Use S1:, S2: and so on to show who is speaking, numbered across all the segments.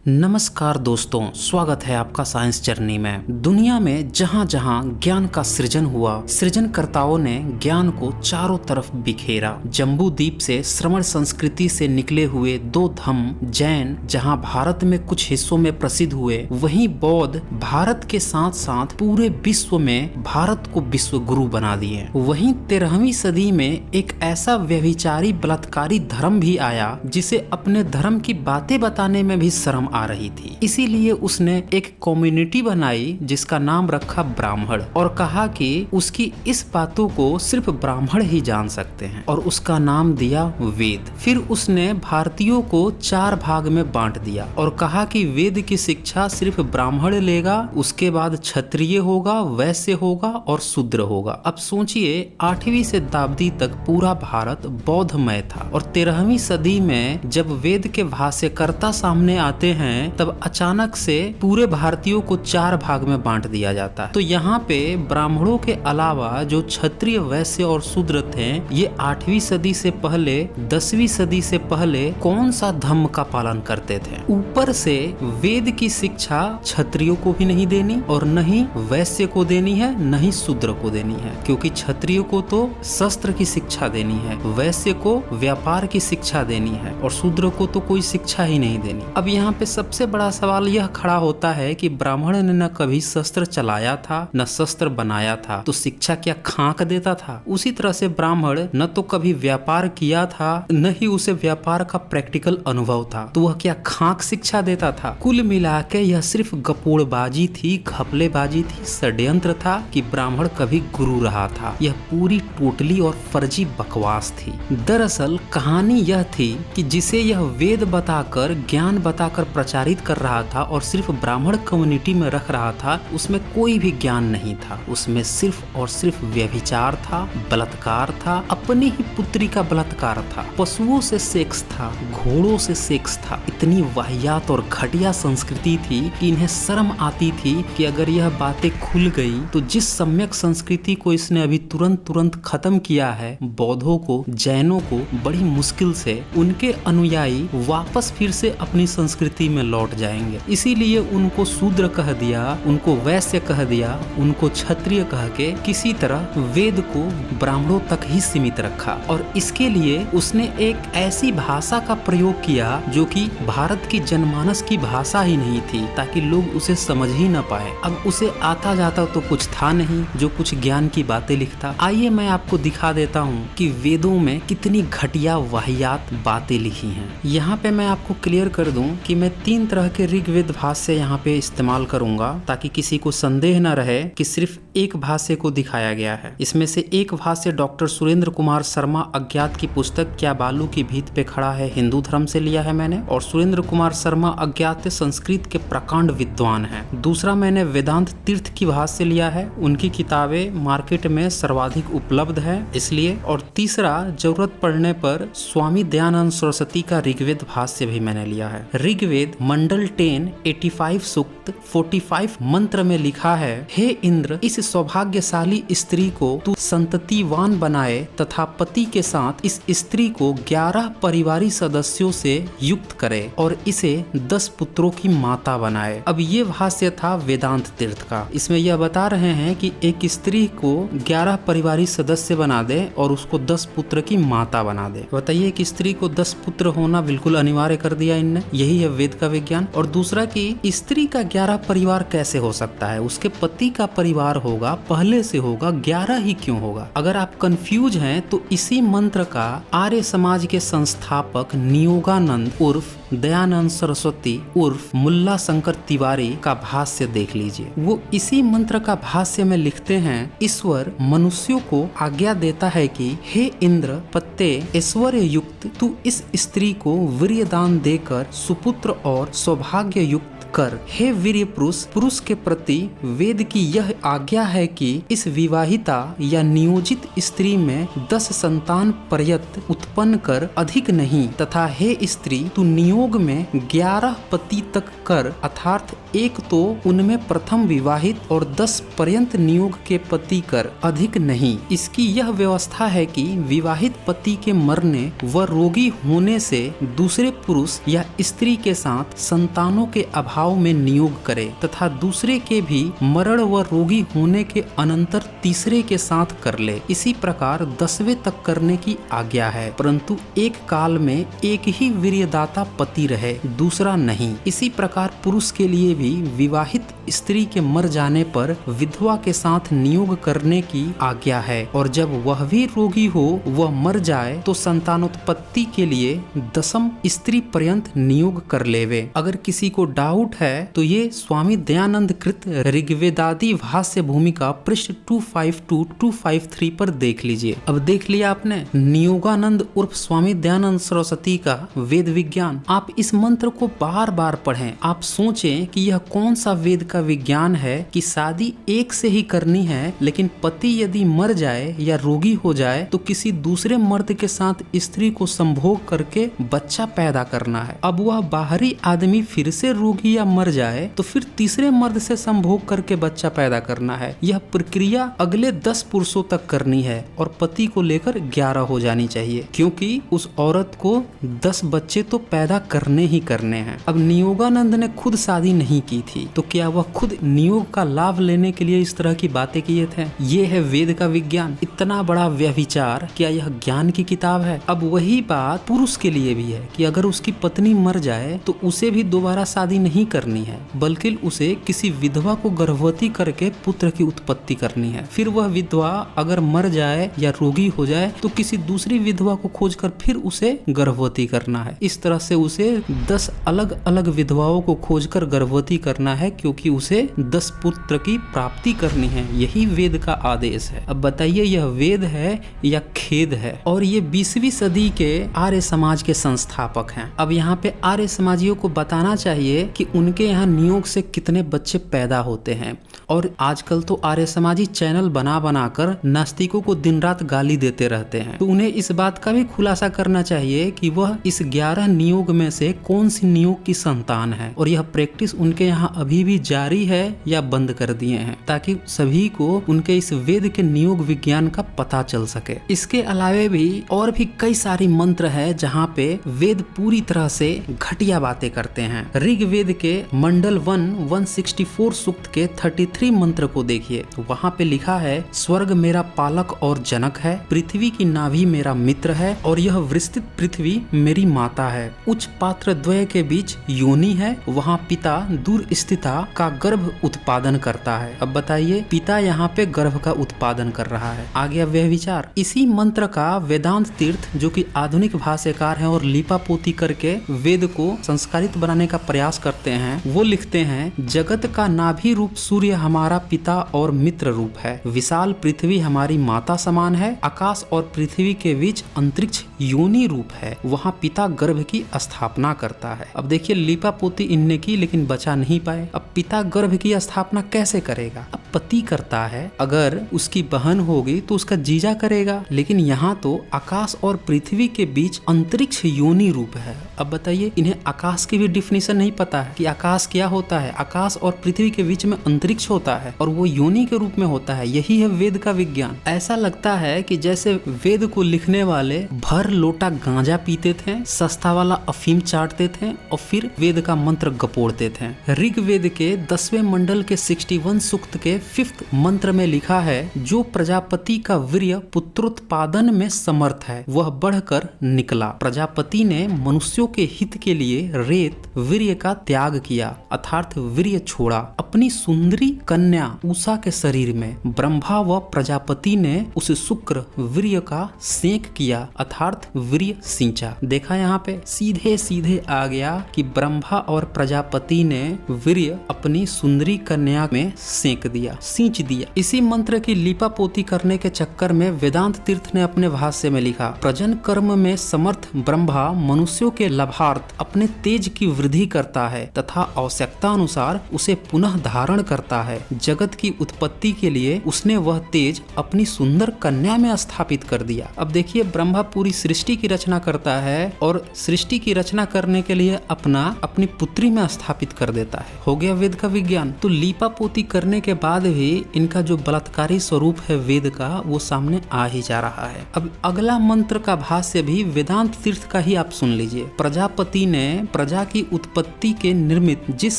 S1: नमस्कार दोस्तों, स्वागत है आपका साइंस जर्नी में। दुनिया में जहाँ जहाँ ज्ञान का सृजन हुआ, सृजनकर्ताओं ने ज्ञान को चारों तरफ बिखेरा। जम्बू द्वीप से श्रमण संस्कृति से निकले हुए दो धम्म जैन जहाँ भारत में कुछ हिस्सों में प्रसिद्ध हुए, वहीं बौद्ध भारत के साथ साथ पूरे विश्व में भारत को विश्व गुरु बना दिए। वहीं 13वीं सदी में एक ऐसा व्यभिचारी बलात्कारी धर्म भी आया जिसे अपने धर्म की बातें बताने में भी शर्म आ रही थी। इसीलिए उसने एक कम्युनिटी बनाई जिसका नाम रखा ब्राह्मण और कहा कि उसकी इस बातों को सिर्फ ब्राह्मण ही जान सकते हैं और उसका नाम दिया वेद। फिर उसने भारतीयों को 4 भाग में बांट दिया और कहा कि वेद की शिक्षा सिर्फ ब्राह्मण लेगा, उसके बाद क्षत्रिय होगा, वैश्य होगा और शूद्र होगा। अब सोचिए 8वीं शताब्दी तक पूरा भारत बौद्धमय था और 13वीं सदी में जब वेद के भाष्यकर्ता सामने आते हैं तब अचानक से पूरे भारतीयों को 4 भाग में बांट दिया जाता है। तो यहाँ पे ब्राह्मणों के अलावा जो क्षत्रिय, वैश्य और शूद्र थे, ये 8वीं सदी से पहले, 10वीं सदी से पहले कौन सा धर्म का पालन करते थे। ऊपर से वेद की शिक्षा क्षत्रियों को भी नहीं देनी और न ही वैश्य को देनी है, न ही शूद्र को देनी है, क्योंकि क्षत्रिय को तो शस्त्र की शिक्षा देनी है, वैश्य को व्यापार की शिक्षा देनी है और शूद्र को तो कोई शिक्षा ही नहीं देनी। अब यहाँ पे सबसे बड़ा सवाल यह खड़ा होता है कि ब्राह्मण ने न कभी शस्त्र चलाया था, न शस्त्र बनाया था, तो शिक्षा क्या खाक देता था। उसी तरह से ब्राह्मण न तो कभी व्यापार किया था, न ही उसे व्यापार का प्रैक्टिकल अनुभव था, तो वह क्या खाक शिक्षा देता था। कुल मिला के यह सिर्फ गपोड़बाजी थी, घपलेबाजी थी, षड्यंत्र था कि ब्राह्मण कभी गुरु रहा था। यह पूरी टोटली और फर्जी बकवास थी। दरअसल कहानी यह थी कि जिसे यह वेद बताकर, ज्ञान बताकर प्रचारित कर रहा था और सिर्फ ब्राह्मण कम्युनिटी में रख रहा था, उसमें कोई भी ज्ञान नहीं था। उसमें सिर्फ और सिर्फ व्यभिचार था, बलात्कार था, अपनी ही पुत्री का बलात्कार था, पशुओं से सेक्स था, घोड़ों से सेक्स था। इतनी वाहियात और घटिया संस्कृति थी कि इन्हें शर्म आती थी कि अगर यह बातें खुल गई तो जिस सम्यक संस्कृति को इसने अभी तुरंत खत्म किया है, बौद्धों को, जैनों को बड़ी मुश्किल से उनके अनुयायी वापस फिर से अपनी संस्कृति में लौट जाएंगे। इसीलिए उनको शूद्र कह दिया, उनको वैश्य कह दिया, उनको क्षत्रिय कह के किसी तरह वेद को ब्राह्मणों तक ही सीमित रखा। और इसके लिए उसने एक ऐसी भाषा का प्रयोग किया जो कि भारत की जनमानस की भाषा ही नहीं थी, ताकि लोग उसे समझ ही न पाए। अब उसे आता जाता तो कुछ था नहीं जो कुछ ज्ञान की बातें लिखता। आइए मैं आपको दिखा देता हूँ कि वेदों में कितनी घटिया वाहियात बातें लिखी हैं। यहाँ पे मैं आपको क्लियर कर दूं कि मैं 3 तरह के ऋग्वेद भाष्य यहाँ पे इस्तेमाल करूंगा ताकि किसी को संदेह न रहे कि सिर्फ एक भाष्य को दिखाया गया है। इसमें से एक भाष्य डॉक्टर सुरेंद्र कुमार शर्मा अज्ञात की पुस्तक क्या बालू की भीत पे खड़ा है हिंदू धर्म से लिया है मैंने, और सुरेंद्र कुमार शर्मा अज्ञात संस्कृत के प्रकांड विद्वान हैं। दूसरा मैंने वेदांत तीर्थ की भाष्य लिया है, उनकी किताबें मार्केट में सर्वाधिक उपलब्ध है इसलिए। और तीसरा जरूरत पड़ने पर स्वामी दयानंद सरस्वती का ऋग्वेद भाष्य भी मैंने लिया है। ऋग्वेद मंडल 10 85 सूक्त 45 मंत्र में लिखा है, हे इंद्र, इस सौभाग्यशाली स्त्री को तू संततिवान बनाए तथा पति के साथ इस स्त्री को 11 परिवारी सदस्यों से युक्त करे और इसे 10 पुत्रों की माता बनाए। अब ये भाष्य था वेदांत तीर्थ का। इसमें यह बता रहे हैं कि एक स्त्री को 11 परिवारी सदस्य बना दे और उसको 10 पुत्र की माता बना दे। बताइए कि स्त्री को 10 पुत्र होना बिल्कुल अनिवार्य कर दिया इनने। यही है वेद का विज्ञान। और दूसरा कि स्त्री का 11 परिवार कैसे हो सकता है, उसके पति का परिवार होगा, पहले से होगा, 11 ही क्यों होगा। अगर आप कंफ्यूज हैं तो इसी मंत्र का आर्य समाज के संस्थापक नियोगानंद उर्फ दयानंद सरस्वती उर्फ मुल्ला शंकर तिवारी का भाष्य देख लीजिए। वो इसी मंत्र का भाष्य में लिखते हैं, ईश्वर मनुष्यों को आज्ञा देता है कि हे इंद्र, पत्ते ऐश्वर्य युक्त तू इस स्त्री को वीर्यदान देकर सुपुत्र और सौभाग्य युक्त कर। हे वीर्य पुरुष, पुरुष के प्रति वेद की यह आज्ञा है कि इस विवाहिता या नियोजित स्त्री में 10 संतान पर्यंत उत्पन्न कर, अधिक नहीं, तथा हे स्त्री तू नियोग में 11 पति तक कर, अर्थात एक तो उनमें प्रथम विवाहित और 10 पर्यंत नियोग के पति कर, अधिक नहीं। इसकी यह व्यवस्था है कि विवाहित पति के मरने व रोगी होने से दूसरे पुरुष या स्त्री के साथ संतानों के अभाव में नियोग करे, तथा दूसरे के भी मरण व रोगी होने के अनंतर तीसरे के साथ कर ले। इसी प्रकार 10वें तक करने की आज्ञा है, परंतु एक काल में एक ही वीर्यदाता पति रहे, दूसरा नहीं। इसी प्रकार पुरुष के लिए भी विवाहित स्त्री के मर जाने पर विधवा के साथ नियोग करने की आज्ञा है, और जब वह भी रोगी हो वह मर जाए तो संतानोत्पत्ति के लिए 10वीं स्त्री पर्यंत नियोग कर लेवे। अगर किसी को डाउट है तो ये स्वामी दयानंद कृत ऋग्वेदादि भाष्य भूमिका पृष्ठ 252-253 पर देख लीजिए। अब देख लिया आपने नियोगानंद उर्फ स्वामी दयानंद सरस्वती का वेद विज्ञान। आप इस मंत्र को बार बार पढ़ें। आप सोचें कि यह कौन सा वेद का विज्ञान है कि शादी एक से ही करनी है, लेकिन पति यदि मर जाए या रोगी हो जाए तो किसी दूसरे मर्द के साथ स्त्री को संभोग करके बच्चा पैदा करना है। अब वह बाहरी आदमी फिर से रोगी या मर जाए तो फिर तीसरे मर्द से संभोग करके बच्चा पैदा करना है। यह प्रक्रिया अगले 10 पुरुषों तक करनी है और पति को लेकर 11 हो जानी चाहिए, क्योंकि उस औरत को 10 बच्चे तो पैदा करने ही करने हैं। अब नियोगानंद ने खुद शादी नहीं की थी, तो क्या वह खुद नियोग का लाभ लेने के लिए इस तरह की बातें किए थे? ये है वेद का विज्ञान। इतना बड़ा व्यभिचार, क्या यह ज्ञान की किताब है? अब वही बात पुरुष के लिए भी है कि अगर उसकी पत्नी मर जाए तो उसे भी दोबारा शादी नहीं करनी है, बल्कि उसे किसी विधवा को गर्भवती करके पुत्र की उत्पत्ति करनी है। फिर वह विधवा अगर मर जाए या रोगी हो जाए तो किसी दूसरी विधवा को खोजकर फिर उसे गर्भवती करना है। इस तरह से उसे 10 अलग अलग विधवाओं को खोजकर गर्भवती करना है, क्योंकि उसे 10 पुत्र की प्राप्ति करनी है। यही वेद का आदेश है। अब बताइए यह वेद है या खेद है? और ये 20वीं सदी के आर्य समाज के संस्थापक हैं। अब यहाँ पे आर्य समाजियों को बताना चाहिए कि उनके यहाँ नियोग से कितने बच्चे पैदा होते हैं। और आजकल तो आर्य समाजी चैनल बना कर नास्तिकों को दिन रात गाली देते रहते हैं, तो उन्हें इस बात का भी खुलासा करना चाहिए कि वह इस 11 नियोग में से कौन सी नियोग की संतान है, और यह प्रैक्टिस उनके यहाँ अभी भी जारी है या बंद कर दिए हैं, ताकि सभी को उनके इस वेद के नियोग विज्ञान का पता चल सके। इसके अलावे भी और भी कई सारी मंत्र है जहाँ पे वेद पूरी तरह से घटिया बातें करते हैं। ऋग्वेद के मंडल 164 सूक्त के 33 मंत्र को देखिए, वहाँ पे लिखा है स्वर्ग मेरा पालक और जनक है, पृथ्वी की नाभि मेरा मित्र है, और यह विस्तृत पृथ्वी मेरी माता है। उच्च पात्र द्वय के बीच योनि है, वहाँ पिता दूर स्थिता का गर्भ उत्पादन करता है। अब बताइए पिता यहाँ पे गर्भ का उत्पादन कर रहा है। आगे वह विचार इसी मंत्र का वेदांत तीर्थ, जो कि आधुनिक भाष्यकार हैं और लिपा पोती करके वेद को संस्कारित बनाने का प्रयास करते हैं, वो लिखते हैं जगत का नाभि रूप सूर्य हमारा पिता और मित्र रूप है, विशाल पृथ्वी हमारी माता समान है, आकाश और पृथ्वी के बीच अंतरिक्ष योनि रूप है, वहाँ पिता गर्भ की स्थापना करता है। अब देखिए लिपा पोती इनने की, लेकिन बचा नहीं पाए। अब पिता गर्भ की स्थापना कैसे करेगा? अब पति करता है, अगर उसकी बहन होगी तो उसका जीजा करेगा, लेकिन यहाँ तो आकाश और पृथ्वी के बीच अंतरिक्ष योनि रूप है। अब बताइए इन्हें आकाश की भी डिफिनेशन नहीं पता है कि आकाश क्या होता है। आकाश और पृथ्वी के बीच में अंतरिक्ष होता है और वो योनि के रूप में होता है। यही है वेद का विज्ञान। ऐसा लगता है कि जैसे वेद को लिखने वाले भर लोटा गांजा पीते थे, सस्ता वाला अफीम चाटते थे और फिर वेद का मंत्र गपोड़ते थे। ऋग्वेद के 10वें मंडल के 61 सूक्त के 5th मंत्र में लिखा है जो प्रजापति का वीर्य पुत्रोत्पादन में समर्थ है वह बढ़कर निकला। प्रजापति ने मनुष्यों के हित के लिए रेत वीर्य का त्याग किया, अर्थात वीर्य छोड़ा। अपनी सुंदरी कन्या उषा के शरीर में ब्रह्मा व प्रजापति ने उस शुक्र वीर्य का सेंक किया, अर्थात वीर्य सिंचा। देखा यहाँ पे सीधे सीधे आ गया कि ब्रह्मा और प्रजापति ने वीर्य अपनी सुंदरी कन्या में सेंक दिया। दिया, सींच दिया। इसी मंत्र की लीपापोती करने के चक्कर में वेदांत तीर्थ ने अपने भाष्य में लिखा, प्रजन कर्म में समर्थ ब्रह्मा मनुष्यों के लाभार्थ अपने तेज की वृद्धि करता है तथा आवश्यकता अनुसार उसे पुनः धारण करता है। जगत की उत्पत्ति के लिए उसने वह तेज अपनी सुंदर कन्या में स्थापित कर दिया। अब देखिए, ब्रह्मा पूरी सृष्टि की रचना करता है और सृष्टि की रचना करने के लिए अपनी पुत्री में स्थापित कर देता है। हो गया वेद का विज्ञान। तो लीपापोती करने के बाद भी इनका जो बलात्कारी स्वरूप है वेद का, वो सामने आ ही जा रहा है। अब अगला मंत्र का भाष्य भी वेदांत तीर्थ का ही आप सुन लीजिए। प्रजापति ने प्रजा की उत्पत्ति के निमित्त जिस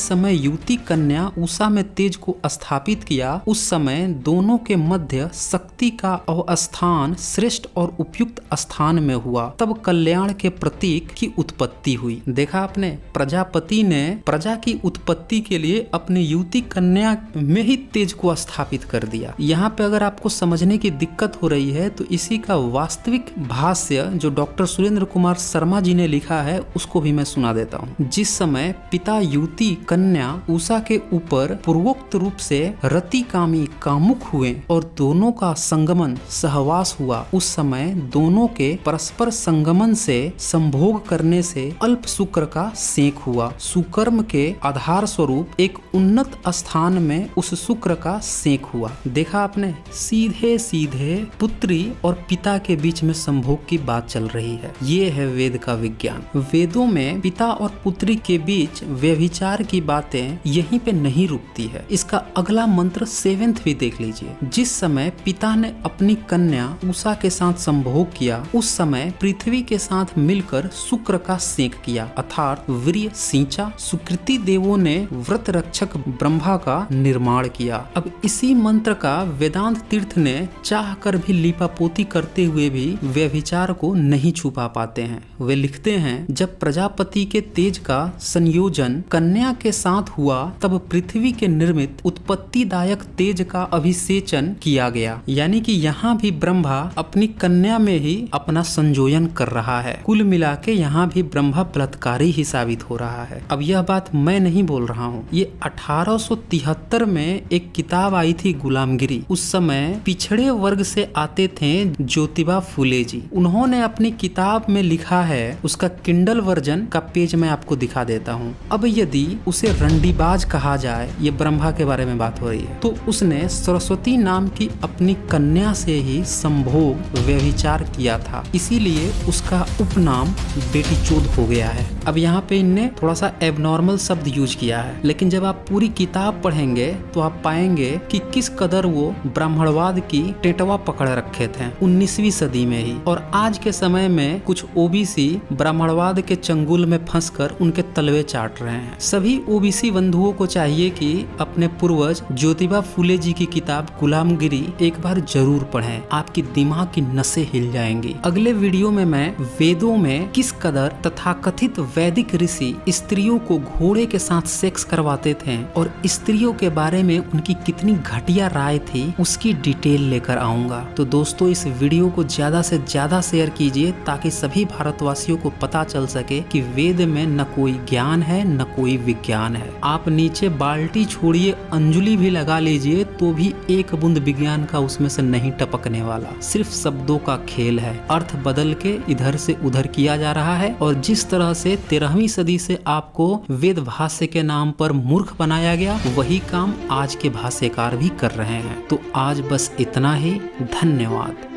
S1: समय युवती कन्या उषा में तेज को स्थापित किया, उस समय दोनों के मध्य शक्ति का अवस्थान श्रेष्ठ और उपयुक्त स्थान में हुआ। तब कल्याण के प्रतीक की उत्पत्ति हुई। देखा आपने, प्रजापति ने प्रजा की उत्पत्ति के लिए अपनी युवती कन्या में ही तेज को स्थापित कर दिया। यहाँ पे अगर आपको समझने की दिक्कत हो रही है तो इसी का वास्तविक भाष्य जो डॉक्टर सुरेंद्र कुमार शर्मा जी ने लिखा है उसको भी मैं सुना देता हूँ। जिस समय पिता युवती कन्या उषा के ऊपर पूर्वोक्त रूप से रतिकामी कामुक हुए और दोनों का संगमन सहवास हुआ, उस समय दोनों के परस्पर संगमन से संभोग करने से अल्प शुक्र का सेक हुआ। सुकर्म के आधार स्वरूप एक उन्नत स्थान में उस शुक्र का सेक हुआ। देखा आपने, सीधे सीधे पुत्री और पिता के बीच में संभोग की बात चल रही है। ये है वेद का विज्ञान। वेदों में पिता और पुत्री के बीच व्यभिचार की बातें यहीं पे नहीं रुकती है। इसका अगला मंत्र 7th भी देख लीजिए। जिस समय पिता ने अपनी कन्या उषा के साथ संभोग किया, उस समय पृथ्वी के साथ मिलकर शुक्र का सेक किया, अर्थात वीर्य सींचा। सुकृति देवों ने व्रत रक्षक ब्रह्मा का निर्माण किया। अब इसी मंत्र का वेदांत तीर्थ ने चाह कर भी लीपापोती करते हुए भी व्यभिचार को नहीं छुपा पाते हैं। वे लिखते हैं, जब प्रजापति के तेज का संयोजन कन्या के साथ हुआ तब पृथ्वी के निर्मित उत्पत्तिदायक तेज का अभिषेचन किया गया। यानी कि यहाँ भी ब्रह्मा अपनी कन्या में ही अपना संयोजन कर रहा है। कुल मिला के यहाँ भी ब्रह्मा बलात्कारी ही साबित हो रहा है। अब यह बात मैं नहीं बोल रहा हूँ, ये 1873 में एक किताब आई थी गुलामगिरी। उस समय पिछड़े वर्ग से आते थे ज्योतिबा फूले जी। उन्होंने अपनी किताब में लिखा है, उसका किंडल वर्जन का पेज मैं आपको दिखा देता हूँ। अब यदि उसे रंडीबाज कहा जाए, ये ब्रह्मा के बारे में बात हो रही है, तो उसने सरस्वती नाम की अपनी कन्या से ही संभोग व्यभिचार किया था, इसीलिए उसका उपनाम बेटी चोद हो गया है। अब यहाँ पे इनने थोड़ा सा एबनॉर्मल शब्द यूज किया है, लेकिन जब आप पूरी किताब पढ़ेंगे तो आप पाएंगे कि किस कदर वो ब्राह्मणवाद की टेटवा पकड़ रखे थे 19वीं सदी में ही। और आज के समय में कुछ ओबीसी ब्राह्मणवाद के चंगुल में फंसकर उनके तलवे चाट रहे हैं। सभी ओबीसी बंधुओं को चाहिए कि अपने पूर्वज ज्योतिबा फूले जी की किताब गुलामगिरी एक बार जरूर पढ़ें, आपकी दिमाग की नसें हिल जाएंगी। अगले वीडियो में मैं वेदों में किस कदर तथा कथित वैदिक ऋषि स्त्रियों को घोड़े के साथ सेक्स करवाते थे और स्त्रियों के बारे में उनकी कितनी घटिया राय थी, उसकी डिटेल लेकर आऊंगा। तो दोस्तों, इस वीडियो को ज्यादा से ज्यादा शेयर कीजिए ताकि सभी भारतवासियों को पता चल सके कि वेद में न कोई ज्ञान है न कोई विज्ञान है। आप नीचे बाल्टी छोड़िए, अंजुली भी लगा लीजिए तो भी एक बूंद विज्ञान का उसमें से नहीं टपकने वाला। सिर्फ शब्दों का खेल है, अर्थ बदल के इधर से उधर किया जा रहा है। और जिस तरह से 13वीं सदी से आपको वेद भाष्य के नाम पर मूर्ख बनाया गया, वही काम आज के भाष्यकार भी कर रहे हैं। तो आज बस इतना ही। धन्यवाद।